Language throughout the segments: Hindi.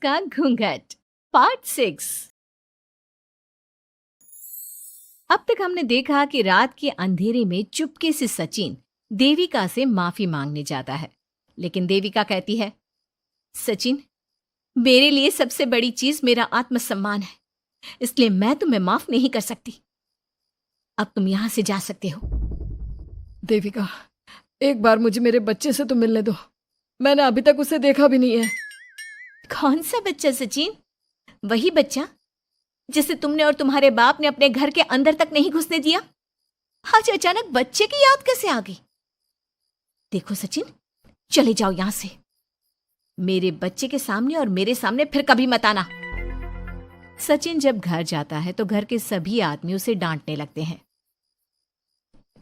का घूंघट पार्ट 6। अब तक हमने देखा कि रात के अंधेरे में चुपके से सचिन देविका से माफी मांगने जाता है, लेकिन देविका कहती है, सचिन, मेरे लिए सबसे बड़ी चीज मेरा आत्मसम्मान है, इसलिए मैं तुम्हें माफ नहीं कर सकती। अब तुम यहां से जा सकते हो। देविका, एक बार मुझे मेरे बच्चे से तो मिलने दो। मैंने अभी तक उसे देखा भी नहीं है। कौन सा बच्चा सचिन? वही बच्चा जिसे तुमने और तुम्हारे बाप ने अपने घर के अंदर तक नहीं घुसने दिया। आज अचानक बच्चे की याद कैसे आ गई? देखो सचिन, चले जाओ यहां से। मेरे बच्चे के सामने और मेरे सामने फिर कभी मत आना। सचिन जब घर जाता है तो घर के सभी आदमी उसे डांटने लगते हैं।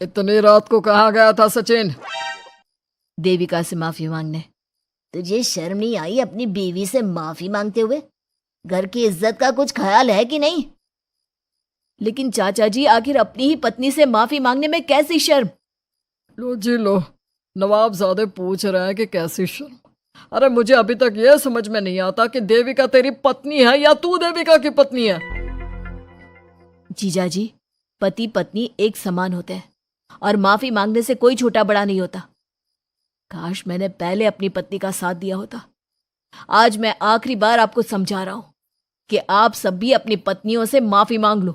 इतनी रात को कहाँ गया था सचिन? देविका से माफी मांगने। तुझे शर्म नहीं आई अपनी बीवी से माफी मांगते हुए? घर की इज्जत का कुछ ख्याल है कि नहीं? लेकिन चाचा जी, आखिर अपनी ही पत्नी से माफी मांगने में कैसी शर्म? लो जी लो, नवाबजादे पूछ रहे हैं कि कैसी शर्म। अरे मुझे अभी तक यह समझ में नहीं आता कि देविका तेरी पत्नी है या तू देविका की पत्नी है। जीजा जी, पति पत्नी एक समान होते हैं और माफी मांगने से कोई छोटा बड़ा नहीं होता। काश मैंने पहले अपनी पत्नी का साथ दिया होता। आज मैं आखिरी बार आपको समझा रहा हूं कि आप सब भी अपनी पत्नियों से माफी मांग लो।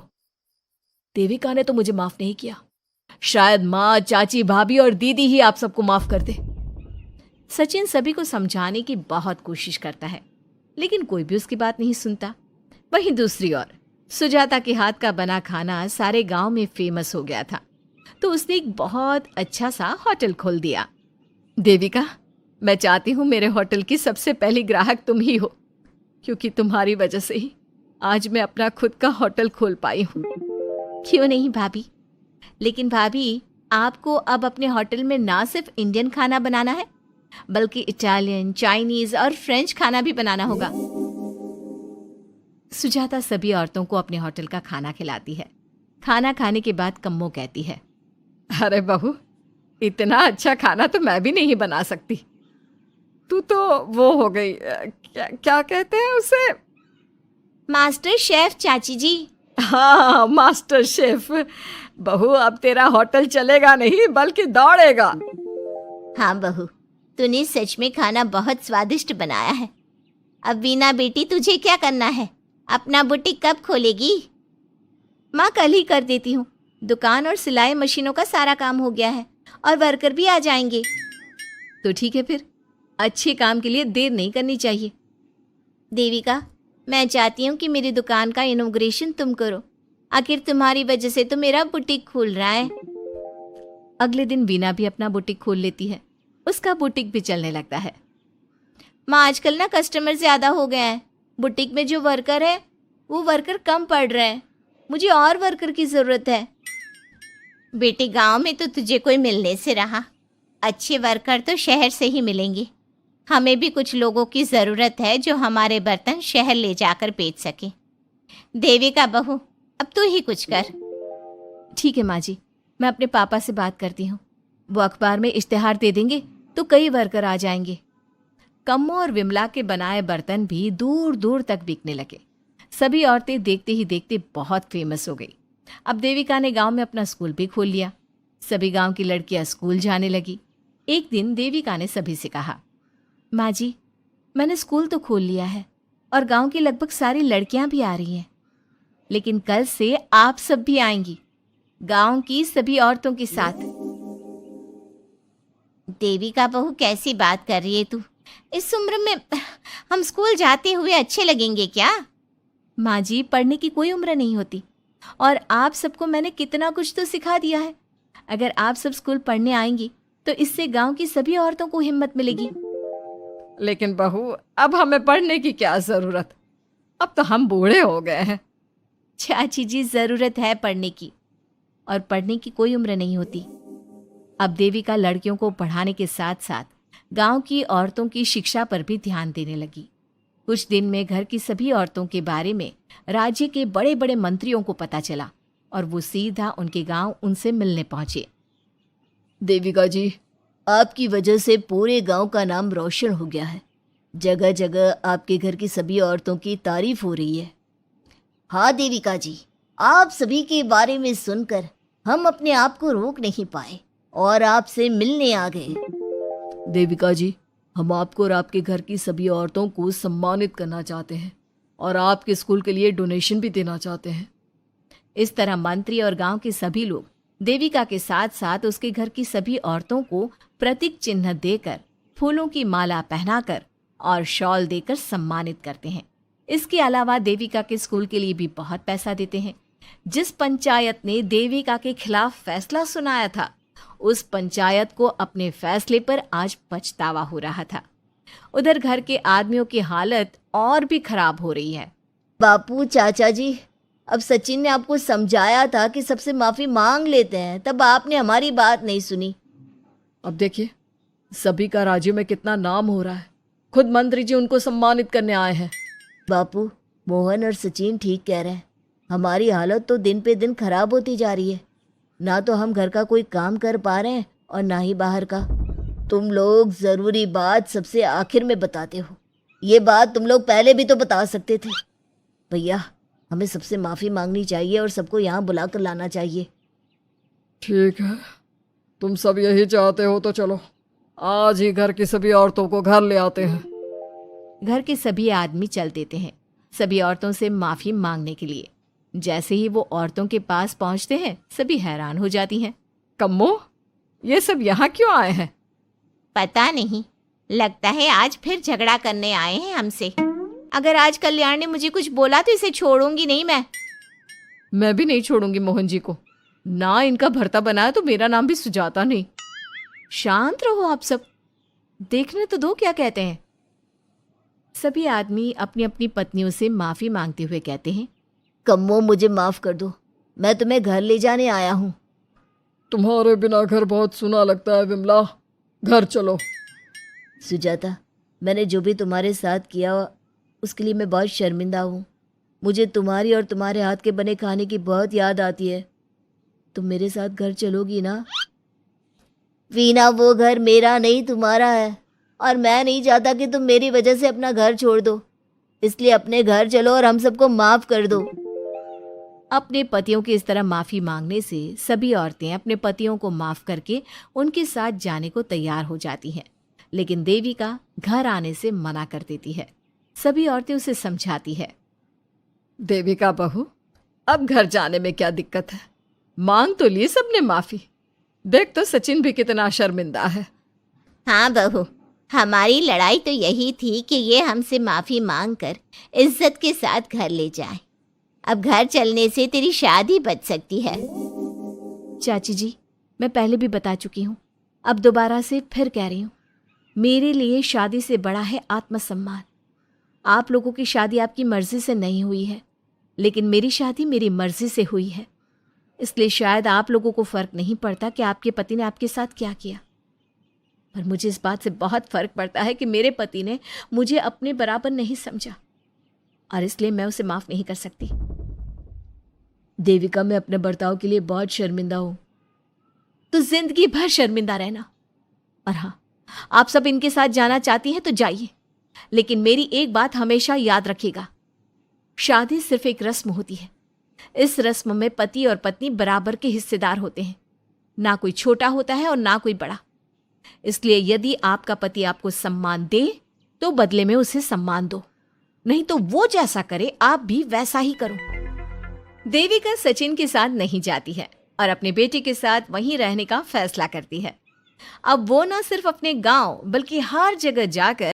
देविका ने तो मुझे माफ नहीं किया, शायद माँ, चाची, भाभी और दीदी ही आप सबको माफ कर दे। सचिन सभी को समझाने की बहुत कोशिश करता है, लेकिन कोई भी उसकी बात नहीं सुनता। वहीं दूसरी ओर सुजाता के हाथ का बना खाना सारे गांव में फेमस हो गया था, तो उसने एक बहुत अच्छा सा होटल खोल दिया। देविका, मैं चाहती हूँ मेरे होटल की सबसे पहली ग्राहक तुम ही हो, क्योंकि तुम्हारी वजह से ही आज मैं अपना खुद का होटल खोल पाई हूँ। क्यों नहीं भाभी? लेकिन भाभी, आपको अब अपने होटल में ना सिर्फ इंडियन खाना बनाना है, बल्कि इटालियन, चाइनीज और फ्रेंच खाना भी बनाना होगा। सुजाता सभी औरतों को अपने होटल का खाना खिलाती है। खाना खाने के बाद कम्मो कहती है, अरे बहू, इतना अच्छा खाना तो मैं भी नहीं बना सकती। तू तो वो हो गई, क्या कहते हैं उसे? मास्टर शेफ चाची जी। हाँ, मास्टर शेफ। बहू, अब तेरा होटल चलेगा नहीं बल्कि दौड़ेगा। हाँ बहू, तूने सच में खाना बहुत स्वादिष्ट बनाया है। अब वीना बेटी, तुझे क्या करना है? अपना बुटीक कब खोलेगी? माँ, कल ही कर देती हूँ। दुकान और सिलाई मशीनों का सारा काम हो गया है और वर्कर भी आ जाएंगे। तो ठीक है, फिर अच्छे काम के लिए देर नहीं करनी चाहिए। देविका, मैं चाहती हूँ कि मेरी दुकान का इनॉग्रेशन तुम करो। आखिर तुम्हारी वजह से तो मेरा बुटीक खुल रहा है। अगले दिन वीना भी अपना बुटीक खोल लेती है। उसका बुटीक भी चलने लगता है। माँ, आजकल ना कस्टमर ज़्यादा हो गए हैं। बुटीक में जो वर्कर है वो वर्कर कम पड़ रहे हैं। मुझे और वर्कर की ज़रूरत है। बेटी, गांव में तो तुझे कोई मिलने से रहा। अच्छे वर्कर तो शहर से ही मिलेंगे। हमें भी कुछ लोगों की ज़रूरत है जो हमारे बर्तन शहर ले जाकर बेच सके। देविका बहू, अब तू ही कुछ कर। ठीक है माँ जी, मैं अपने पापा से बात करती हूँ। वो अखबार में इश्तेहार दे देंगे तो कई वर्कर आ जाएंगे। कम्मो और विमला के बनाए बर्तन भी दूर दूर तक बिकने लगे। सभी औरतें देखते ही देखते बहुत फेमस हो गई। अब देविका ने गांव में अपना स्कूल भी खोल लिया। सभी गांव की लड़कियां स्कूल जाने लगी। एक दिन देविका ने सभी से कहा, माँ जी, मैंने स्कूल तो खोल लिया है और गांव की लगभग सारी लड़कियां भी आ रही हैं, लेकिन कल से आप सब भी आएंगी, गांव की सभी औरतों के साथ। देविका बहू, कैसी बात कर रही है तू? इस उम्र में हम स्कूल जाते हुए अच्छे लगेंगे क्या? माँ जी, पढ़ने की कोई उम्र नहीं होती और आप सबको मैंने कितना कुछ तो सिखा दिया है। अगर आप सब स्कूल पढ़ने आएंगी तो इससे गांव की सभी औरतों को हिम्मत मिलेगी। लेकिन बहू, अब हमें पढ़ने की क्या जरूरत? अब तो हम बूढ़े हो गए हैं। चाची जी, जरूरत है पढ़ने की, और पढ़ने की कोई उम्र नहीं होती। अब देविका लड़कियों को पढ़ाने के साथ साथ गांव की औरतों की शिक्षा पर भी ध्यान देने लगी। कुछ दिन में घर की सभी औरतों के बारे में राज्य के बड़े बड़े मंत्रियों को पता चला और वो सीधा उनके गांव उनसे मिलने पहुंचे। देविका जी, आपकी वजह से पूरे गांव का नाम रोशन हो गया है। जगह जगह आपके घर की सभी औरतों की तारीफ हो रही है। हाँ देविका जी, आप सभी के बारे में सुनकर हम अपने आप को रोक नहीं पाए और आपसे मिलने आ गए। देविका जी, हम आपको और आपके घर की सभी औरतों को सम्मानित करना चाहते हैं और आपके स्कूल के लिए डोनेशन भी देना चाहते हैं। इस तरह मंत्री और गांव के सभी लोग देविका के साथ साथ उसके घर की सभी औरतों को प्रतीक चिन्ह देकर, फूलों की माला पहनाकर और शॉल देकर सम्मानित करते हैं। इसके अलावा देविका के स्कूल के लिए भी बहुत पैसा देते हैं। जिस पंचायत ने देविका के खिलाफ फैसला सुनाया था, उस पंचायत को अपने फैसले पर आज पछतावा हो रहा था। उधर घर के आदमियों की हालत और भी खराब हो रही है। बापू, चाचा जी, अब सचिन ने आपको समझाया था कि सबसे माफी मांग लेते हैं, तब आपने हमारी बात नहीं सुनी। अब देखिए, सभी का राज्य में कितना नाम हो रहा है। खुद मंत्री जी उनको सम्मानित करने आए हैं। बापू, मोहन और सचिन ठीक कह रहे हैं। हमारी हालत तो दिन पे दिन खराब होती जा रही है। ना तो हम घर का कोई काम कर पा रहे हैं और ना ही बाहर का। तुम लोग ज़रूरी बात सबसे आखिर में बताते हो। ये बात तुम लोग पहले भी तो बता सकते थे। भैया, हमें सबसे माफ़ी मांगनी चाहिए और सबको यहाँ बुला कर लाना चाहिए। ठीक है, तुम सब यही चाहते हो तो चलो, आज ही घर की सभी औरतों को घर ले आते हैं। घर के सभी आदमी चल देते हैं सभी औरतों से माफ़ी मांगने के लिए। जैसे ही वो औरतों के पास पहुंचते हैं, सभी हैरान हो जाती हैं। कम्मो, ये सब यहाँ क्यों आए हैं? पता नहीं, लगता है आज फिर झगड़ा करने आए हैं हमसे। अगर आज कल्याण ने मुझे कुछ बोला तो इसे छोड़ूंगी नहीं मैं भी नहीं छोड़ूंगी मोहन जी को। ना इनका भरता बनाया तो मेरा नाम भी सुजाता नहीं। शांत रहो आप सब, देखने तो दो क्या कहते हैं। सभी आदमी अपनी अपनी पत्नियों से माफ़ी मांगते हुए कहते हैं, कम्मो, मुझे माफ़ कर दो, मैं तुम्हें घर ले जाने आया हूँ। तुम्हारे बिना घर बहुत सुना लगता है विमला, घर चलो। सुजाता, मैंने जो भी तुम्हारे साथ किया उसके लिए मैं बहुत शर्मिंदा हूँ। मुझे तुम्हारी और तुम्हारे हाथ के बने खाने की बहुत याद आती है। तुम मेरे साथ घर चलोगी ना? वीना, वो घर मेरा नहीं तुम्हारा है और मैं नहीं चाहता कि तुम मेरी वजह से अपना घर छोड़ दो। इसलिए अपने घर चलो और हम सबको माफ़ कर दो। अपने पतियों की इस तरह माफ़ी मांगने से सभी औरतें अपने पतियों को माफ़ करके उनके साथ जाने को तैयार हो जाती हैं। लेकिन देविका घर आने से मना कर देती है। सभी औरतें उसे समझाती है, देविका बहू, अब घर जाने में क्या दिक्कत है? मांग तो ली सबने माफ़ी। देख तो सचिन भी कितना शर्मिंदा है। हाँ बहू, हमारी लड़ाई तो यही थी कि ये हमसे माफ़ी मांगकर इज्जत के साथ घर ले जाए। अब घर चलने से तेरी शादी बच सकती है। चाची जी, मैं पहले भी बता चुकी हूँ, अब दोबारा से फिर कह रही हूँ, मेरे लिए शादी से बड़ा है आत्मसम्मान। आप लोगों की शादी आपकी मर्जी से नहीं हुई है, लेकिन मेरी शादी मेरी मर्जी से हुई है। इसलिए शायद आप लोगों को फ़र्क नहीं पड़ता कि आपके पति ने आपके साथ क्या किया, पर मुझे इस बात से बहुत फ़र्क पड़ता है कि मेरे पति ने मुझे अपने बराबर नहीं समझा और इसलिए मैं उसे माफ़ नहीं कर सकती। देविका, मैं अपने बर्ताव के लिए बहुत शर्मिंदा हूँ। तो जिंदगी भर शर्मिंदा रहना। और हाँ, आप सब इनके साथ जाना चाहती हैं तो जाइए, लेकिन मेरी एक बात हमेशा याद रखिएगा, शादी सिर्फ एक रस्म होती है। इस रस्म में पति और पत्नी बराबर के हिस्सेदार होते हैं। ना कोई छोटा होता है और ना कोई बड़ा। इसलिए यदि आपका पति आपको सम्मान दे तो बदले में उसे सम्मान दो, नहीं तो वो जैसा करे आप भी वैसा ही करो। देविका सचिन के साथ नहीं जाती है और अपने बेटे के साथ वहीं रहने का फैसला करती है। अब वो न सिर्फ अपने गांव बल्कि हर जगह जाकर